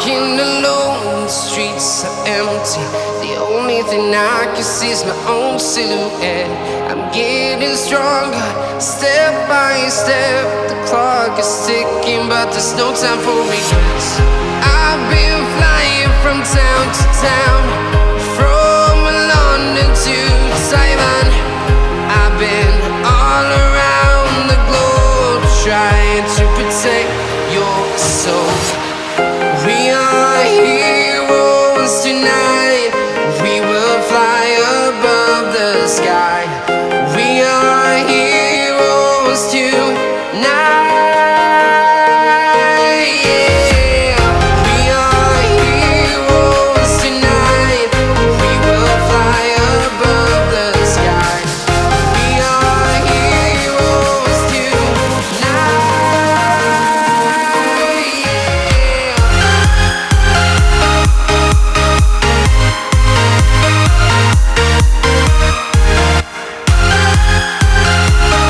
Walking alone, the streets are empty. The only thing I can see is my own silhouette. I'm getting stronger, step by step. The clock is ticking, but there's no time for regrets. I've been flying from town to town, from London to Taiwan.